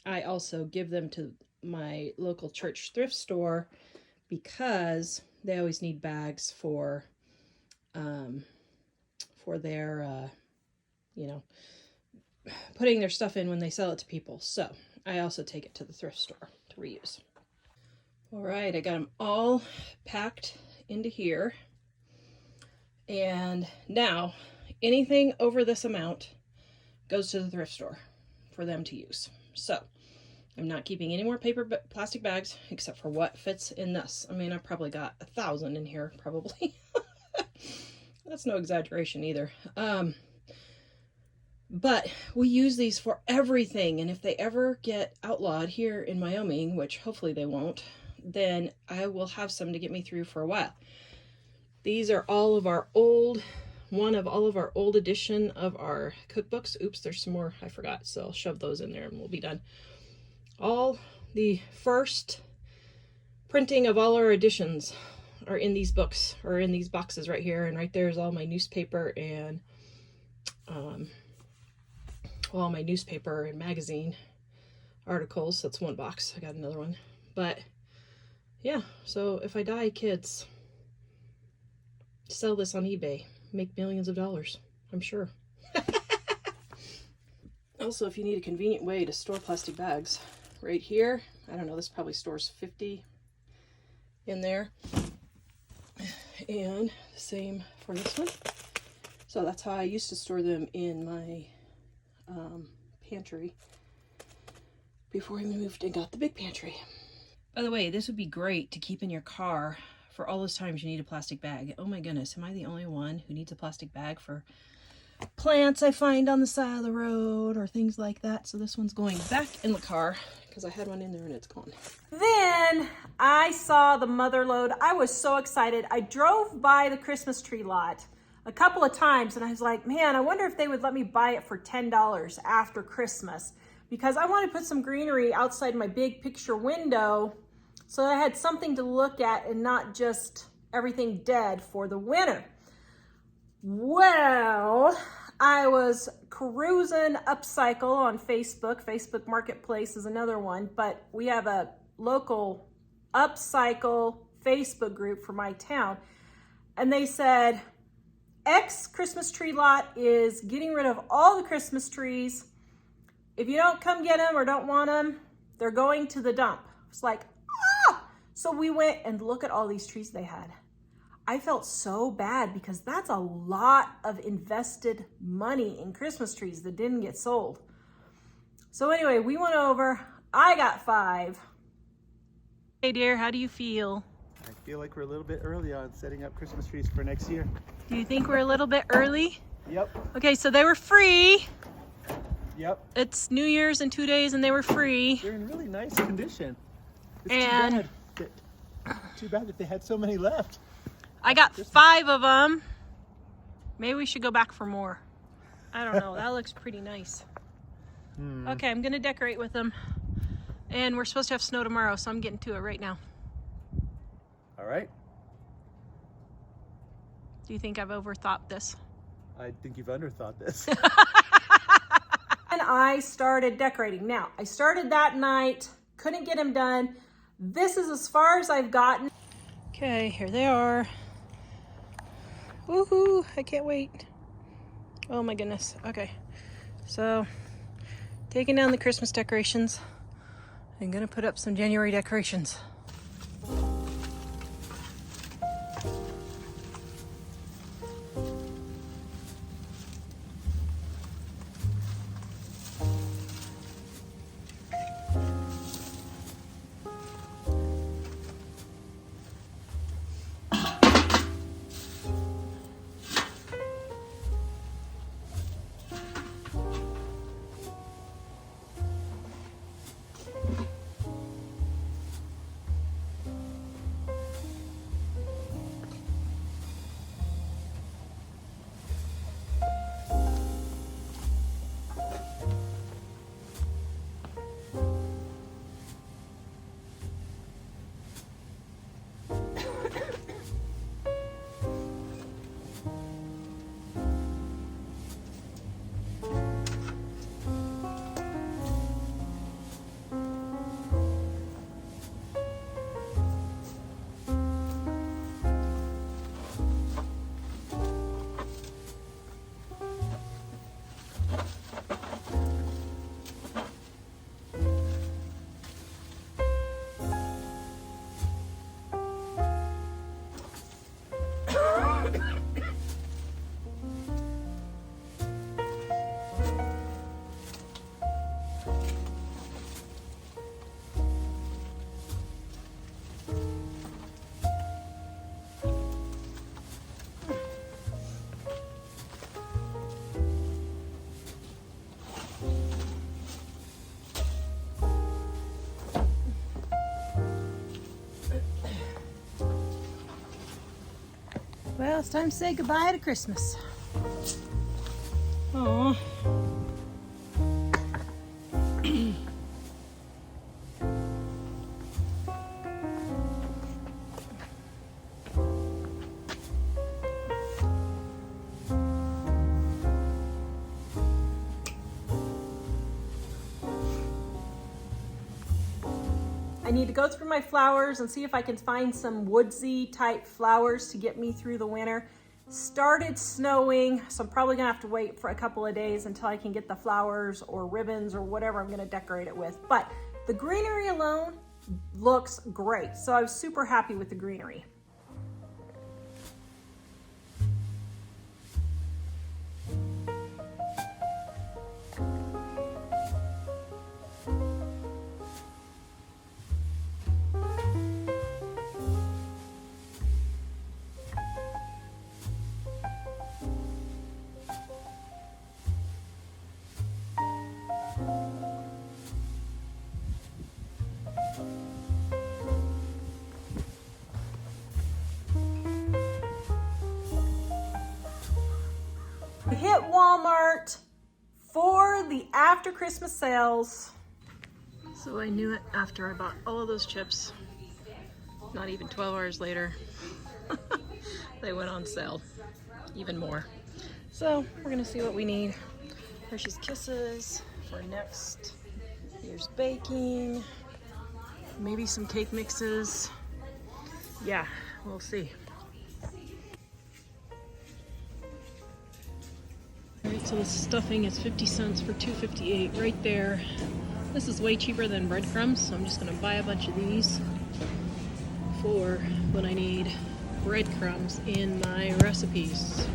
I also give them to my local church thrift store because they always need bags for their, putting their stuff in when they sell it to people. So I also take it to the thrift store to reuse. All right, I got them all packed into here. And now anything over this amount goes to the thrift store for them to use. So I'm not keeping any more plastic bags except for what fits in this. I mean, I've probably got 1,000 in here, probably. That's no exaggeration either. But we use these for everything. And if they ever get outlawed here in Wyoming, which hopefully they won't, then I will have some to get me through for a while. These are all of our old, one of all of our old edition of our cookbooks. Oops, there's some more I forgot, so I'll shove those in there and we'll be done. All the first printing of all our editions are in these books, or in these boxes right here, and right there is all my newspaper and all my newspaper and magazine articles. That's one box. I got another one. But yeah, so if I die, kids, sell this on eBay, make millions of dollars, I'm sure. Also, if you need a convenient way to store plastic bags, right here, I don't know, this probably stores 50 in there. And the same for this one. So that's how I used to store them in my pantry before we moved and got the big pantry. By the way, this would be great to keep in your car for all those times you need a plastic bag. Oh my goodness, am I the only one who needs a plastic bag for plants I find on the side of the road or things like that? So this one's going back in the car because I had one in there and it's gone. Then I saw the mother load. I was so excited. I drove by the Christmas tree lot a couple of times and I was like, man, I wonder if they would let me buy it for $10 after Christmas, because I want to put some greenery outside my big picture window so I had something to look at and not just everything dead for the winter. Well, I was cruising Upcycle on Facebook. Facebook Marketplace is another one, but we have a local Upcycle Facebook group for my town. And they said, X Christmas tree lot is getting rid of all the Christmas trees. If you don't come get them or don't want them, they're going to the dump. It's like, ah! So we went and look at all these trees they had. I felt so bad because that's a lot of invested money in Christmas trees that didn't get sold. So anyway, we went over. I got 5. Hey dear, how do you feel? I feel like we're a little bit early on setting up Christmas trees for next year. Do you think we're a little bit early? Yep. Okay, so they were free. Yep. It's New Year's in 2 days and they were free. They're in really nice condition. It's And too bad that they had so many left. I got 5 of them. Maybe we should go back for more. I don't know. That looks pretty nice. Okay, I'm going to decorate with them. And we're supposed to have snow tomorrow, so I'm getting to it right now. All right. Do you think I've overthought this? I think you've underthought this. And I started decorating. Now, I started that night, couldn't get them done. This is as far as I've gotten. Okay, here they are. Woohoo, I can't wait. Oh my goodness. Okay, so taking down the Christmas decorations. I'm gonna put up some January decorations. Well, it's time to say goodbye to Christmas. Aww. I need to go through my flowers and see if I can find some woodsy type flowers to get me through the winter. Started snowing, so I'm probably gonna have to wait for a couple of days until I can get the flowers or ribbons or whatever I'm gonna decorate it with. But the greenery alone looks great. So I was super happy with the greenery. I hit Walmart for the after Christmas sales. So I knew it after I bought all of those chips. Not even 12 hours later, they went on sale even more. So we're gonna see what we need. Hershey's Kisses for next year's baking. Maybe some cake mixes. Yeah, we'll see. Alright, so the stuffing is 50 cents for $2.58 right there. This is way cheaper than breadcrumbs, so I'm just gonna buy a bunch of these for when I need breadcrumbs in my recipes.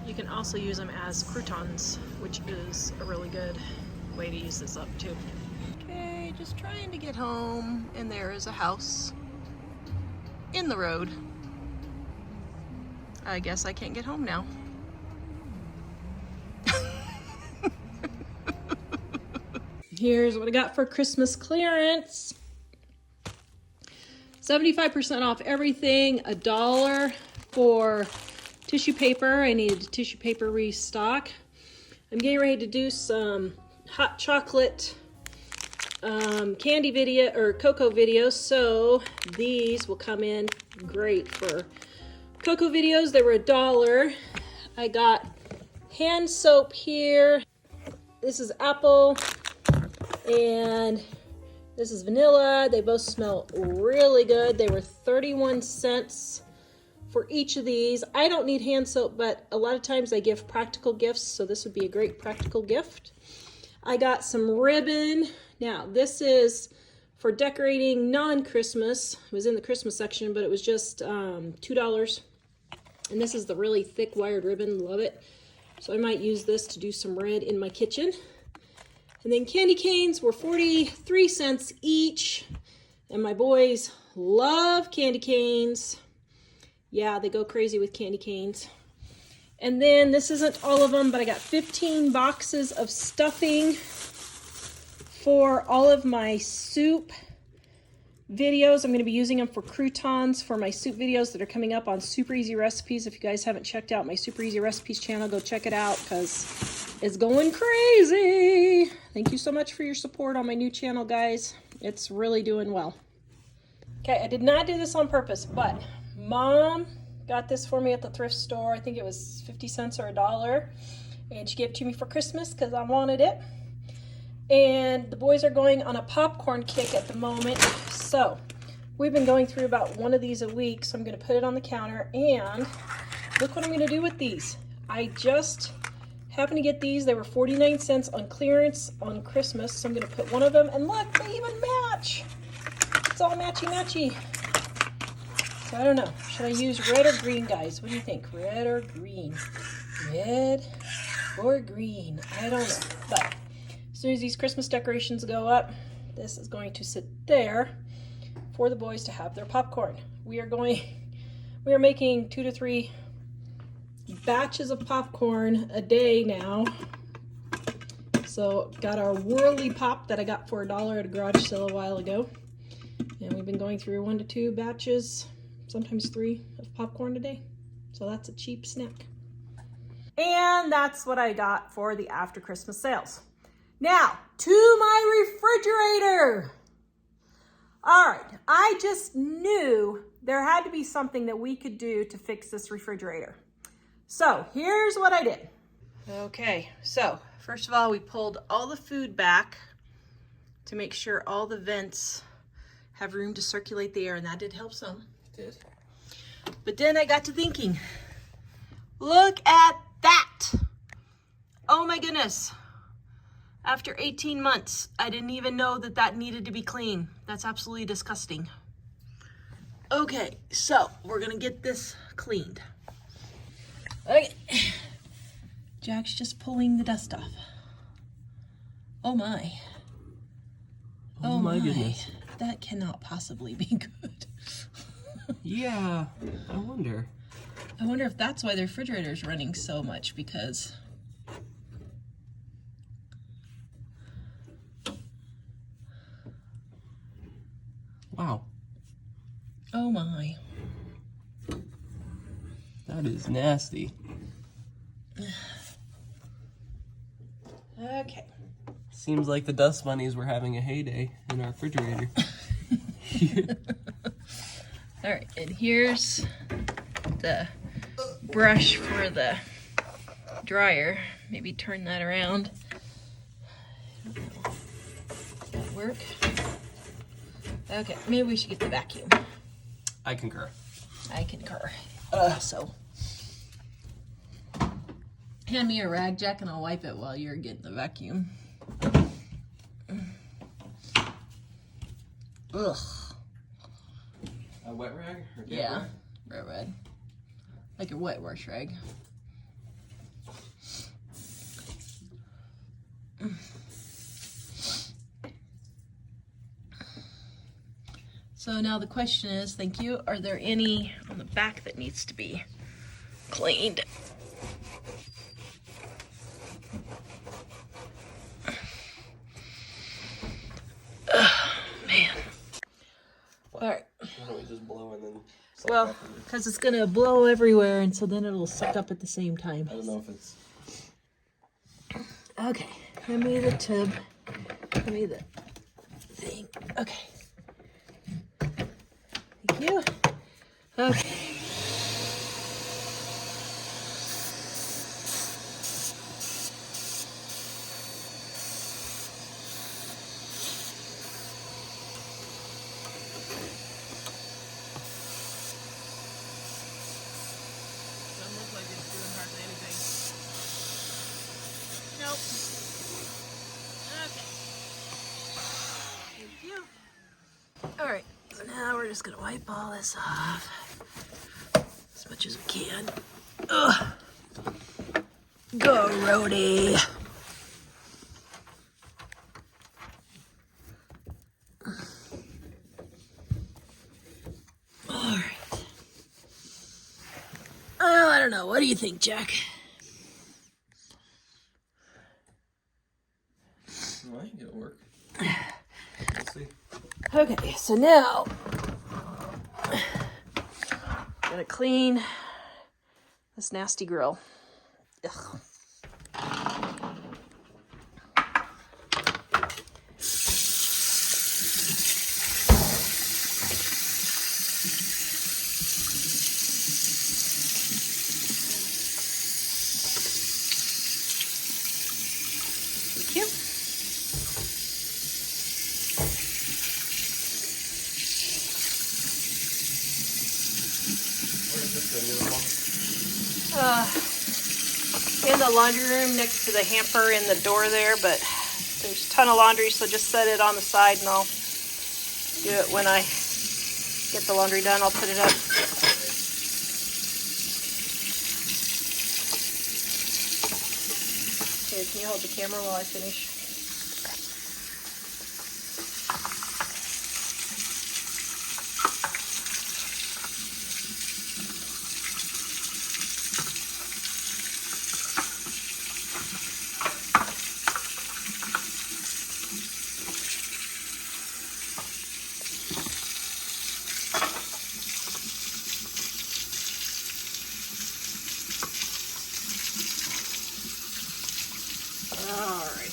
You can also use them as croutons, which is a really good way to use this up too. Okay, just trying to get home, and there is a house in the road. I guess I can't get home now. Here's what I got for Christmas clearance. 75% off everything, $1 for tissue paper. I needed tissue paper restock. I'm getting ready to do some hot chocolate candy video or cocoa videos, so these will come in great for cocoa videos. They were $1. I got hand soap here. This is apple and this is vanilla. They both smell really good. They were 31 cents for each of these. I don't need hand soap, but a lot of times I give practical gifts, so this would be a great practical gift. I got some ribbon. Now, this is for decorating non-Christmas. It was in the Christmas section, but it was just $2. And this is the really thick wired ribbon. Love it. So I might use this to do some red in my kitchen. And then candy canes were 43 cents each. And my boys love candy canes. Yeah, they go crazy with candy canes. And then this isn't all of them, but I got 15 boxes of stuffing for all of my soup videos. I'm going to be using them for croutons for my soup videos that are coming up on Super Easy Recipes. If you guys haven't checked out my Super Easy Recipes channel, go check it out because it's going crazy. Thank you so much for your support on my new channel, guys. It's really doing well. Okay, I did not do this on purpose, but Mom got this for me at the thrift store. I think it was 50 cents or $1. And she gave it to me for Christmas because I wanted it. And the boys are going on a popcorn kick at the moment. So we've been going through about one of these a week. So I'm going to put it on the counter. And look what I'm going to do with these. I just happened to get these. They were 49 cents on clearance on Christmas. So I'm going to put one of them. And look, they even match. It's all matchy-matchy. So I don't know. Should I use red or green, guys? What do you think? Red or green? Red or green? I don't know. But as soon as these Christmas decorations go up, this is going to sit there for the boys to have their popcorn. We are making 2 to 3 batches of popcorn a day now. So got our Whirly Pop that I got for $1 at a garage sale a while ago. And we've been going through 1 to 2 batches, sometimes 3 of popcorn a day. So that's a cheap snack. And that's what I got for the after Christmas sales. Now, to my refrigerator. All right, I just knew there had to be something that we could do to fix this refrigerator. So here's what I did. Okay, so first of all, we pulled all the food back to make sure all the vents have room to circulate the air, and that did help some. It did. But then I got to thinking, look at that. Oh my goodness. After 18 months, I didn't even know that that needed to be clean. That's absolutely disgusting. Okay, so we're gonna get this cleaned. Okay. Jack's just pulling the dust off. Oh my. Oh my goodness. That cannot possibly be good. Yeah, I wonder. I wonder if that's why the refrigerator is running so much, because Wow. oh my. That is nasty. Okay. Seems like the dust bunnies were having a heyday in our refrigerator. All right, and here's the brush for the dryer. Maybe turn that around. Does that work? Okay, maybe we should get the vacuum. I concur. I concur. So, hand me a rag, Jack, and I'll wipe it while you're getting the vacuum. Ugh. A wet rag? Or Yeah, red. Like a wet wash rag. So now the question is, thank you, are there any on the back that needs to be cleaned? Man. All right. Why don't we just blow and then... Well, because it's going to blow everywhere, and so then it'll suck up at the same time. I don't know if it's... Okay, hand me the tub. Hand me the thing. Okay. Thank you. Okay. Okay. Thank you. All right, so now we're just gonna wipe all this off as much as we can. Ugh. Go, Rhodey. All right. Well, I don't know. What do you think, Jack? Well, I think it'll work. We'll see. Okay, so now I'm gonna clean this nasty grill. Ugh. Thank you. Where's this thing, In the laundry room next to the hamper in the door there, but there's a ton of laundry, so just set it on the side and I'll do it when I get the laundry done. I'll put it up. Here, can you hold the camera while I finish? All right.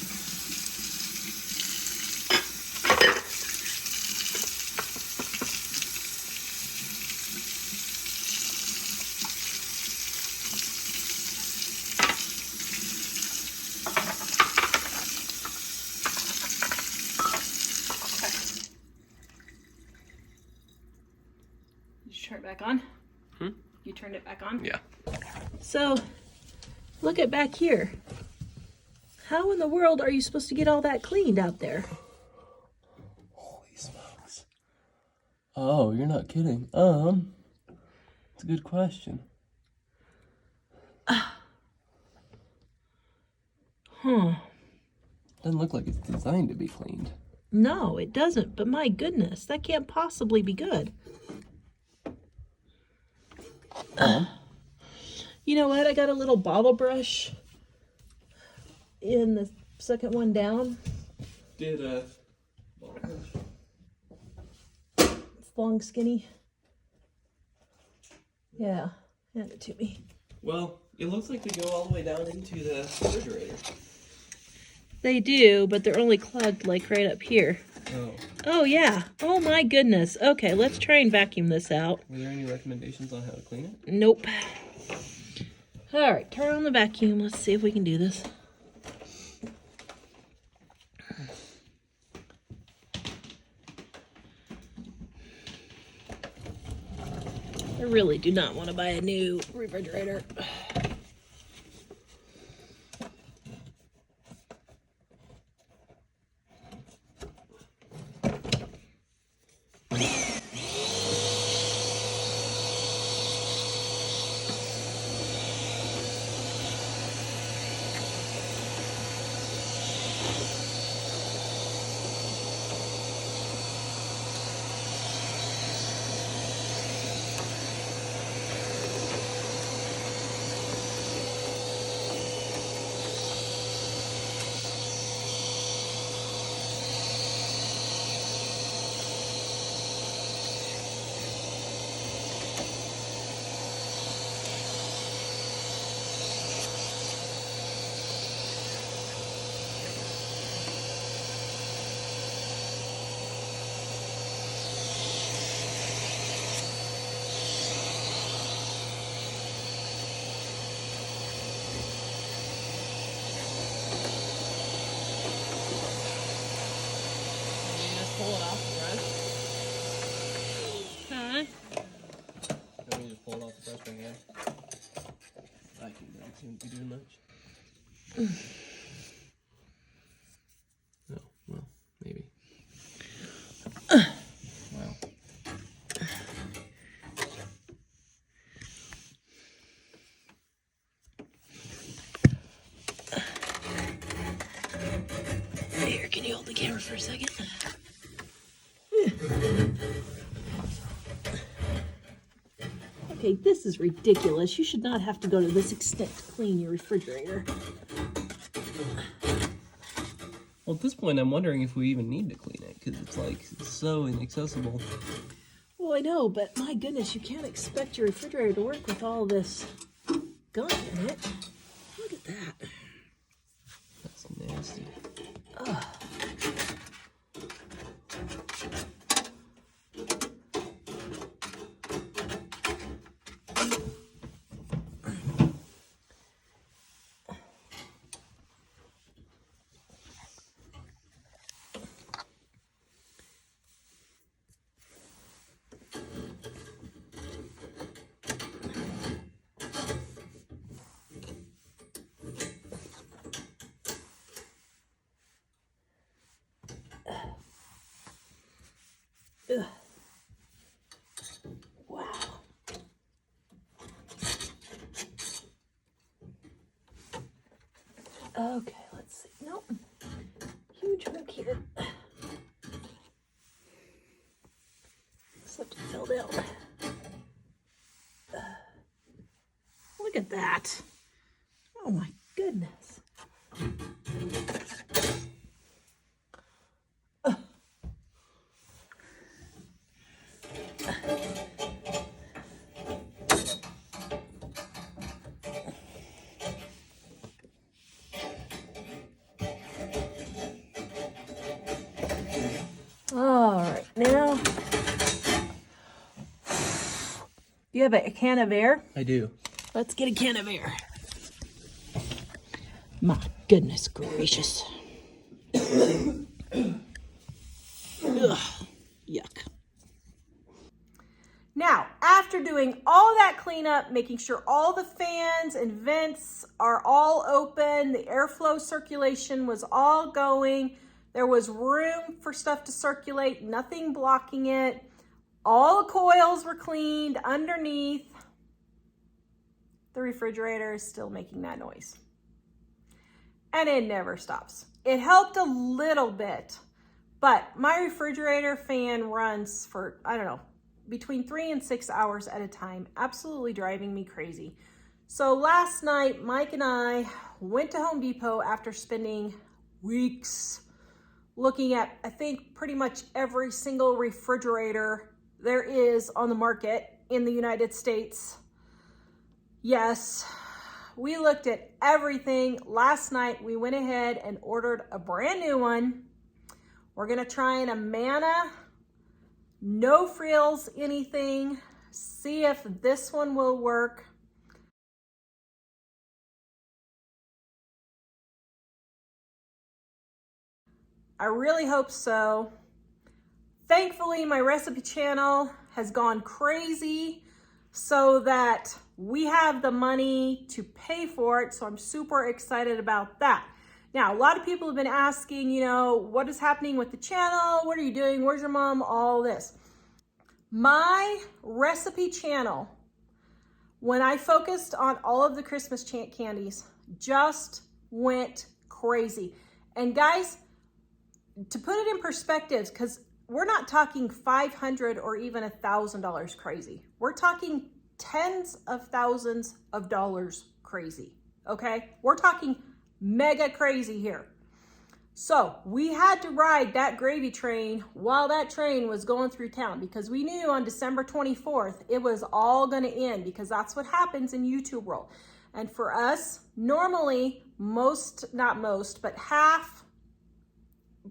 Did you turn it back on? You turned it back on? Yeah. So, look at back here. How in the world are you supposed to get all that cleaned out there? Holy smokes. Oh, you're not kidding. It's a good question. Doesn't look like it's designed to be cleaned. No, it doesn't, but my goodness, that can't possibly be good. You know what? I got a little bottle brush in the second one down. Did It's long, skinny. Yeah, hand it to me. well, it looks like they go all the way down into the refrigerator. They do, but they're only clogged like right up here. Oh. Oh yeah. Oh my goodness. Okay, let's try and vacuum this out. Were there any recommendations on how to clean it? Nope. All right, turn on the vacuum. Let's see if we can do this. I really do not want to buy a new refrigerator. can you hold the camera for a second? Okay, this is ridiculous. You should not have to go to this extent to clean your refrigerator. Well, at this point, I'm wondering if we even need to clean it, because it's like so inaccessible. Well, I know, but my goodness, you can't expect your refrigerator to work with all this gunk in it. Look at that. That's nasty. Ugh. Ugh. Wow. Okay, let's see. Nope. Huge hook here. Except it fell down. Look at that. Oh my goodness. All right, now, you have a can of air? I do. Let's get a can of air. My goodness gracious. Ugh, yuck. Now, after doing all that cleanup, making sure all the fans and vents are all open, the airflow circulation was all going, there was room for stuff to circulate, nothing blocking it. All the coils were cleaned underneath. The refrigerator is still making that noise. And it never stops. It helped a little bit, but my refrigerator fan runs for, I don't know, between 3 and 6 hours at a time, absolutely driving me crazy. So last night, Mike and I went to Home Depot after spending weeks looking at, I think, pretty much every single refrigerator there is on the market in the United States. Yes, we looked at everything. Last night, we went ahead and ordered a brand new one. We're gonna try an Amana, no frills, anything. See if this one will work. I really hope so. Thankfully, my recipe channel has gone crazy so that we have the money to pay for it. So I'm super excited about that. Now, a lot of people have been asking, you know, what is happening with the channel? What are you doing? Where's your mom? All this. My recipe channel, when I focused on all of the Christmas candies, just went crazy. And guys, to put it in perspective, because we're not talking $500 or even $1,000 crazy. We're talking tens of thousands of dollars crazy, okay? We're talking mega crazy here. So we had to ride that gravy train while that train was going through town, because we knew on December 24th, it was all gonna end, because that's what happens in YouTube world. And for us, normally not most, but half,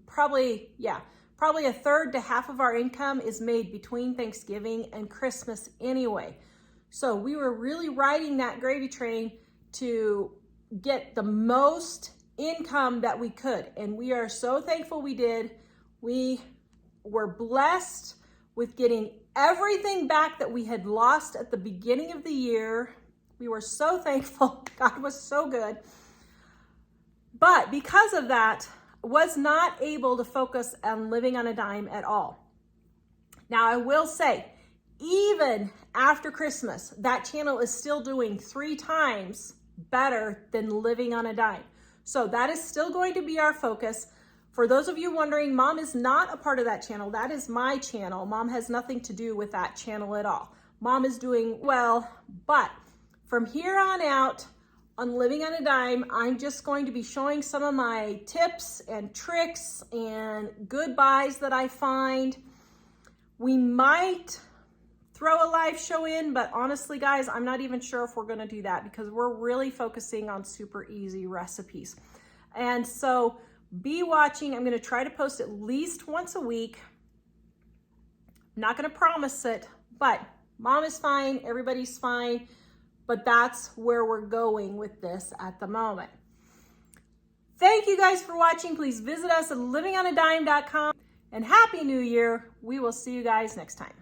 probably a third to half of our income is made between Thanksgiving and Christmas anyway. So we were really riding that gravy train to get the most income that we could. And we are so thankful we did. We were blessed with getting everything back that we had lost at the beginning of the year. We were so thankful. God was so good. But because of that, was not able to focus on living on a dime at all. Now, I will say, even after Christmas, that channel is still doing 3 times better than living on a dime. So that is still going to be our focus. For those of you wondering, Mom is not a part of that channel. That is my channel. Mom has nothing to do with that channel at all. Mom is doing well, but from here on out, on Living on a Dime, I'm just going to be showing some of my tips and tricks and good buys that I find. We might throw a live show in, but honestly, guys, I'm not even sure if we're gonna do that because we're really focusing on super easy recipes. And so be watching. I'm gonna try to post at least once a week. I'm not gonna promise it, but Mom is fine, everybody's fine. But that's where we're going with this at the moment. Thank you guys for watching. Please visit us at livingonadime.com and Happy New Year. We will see you guys next time.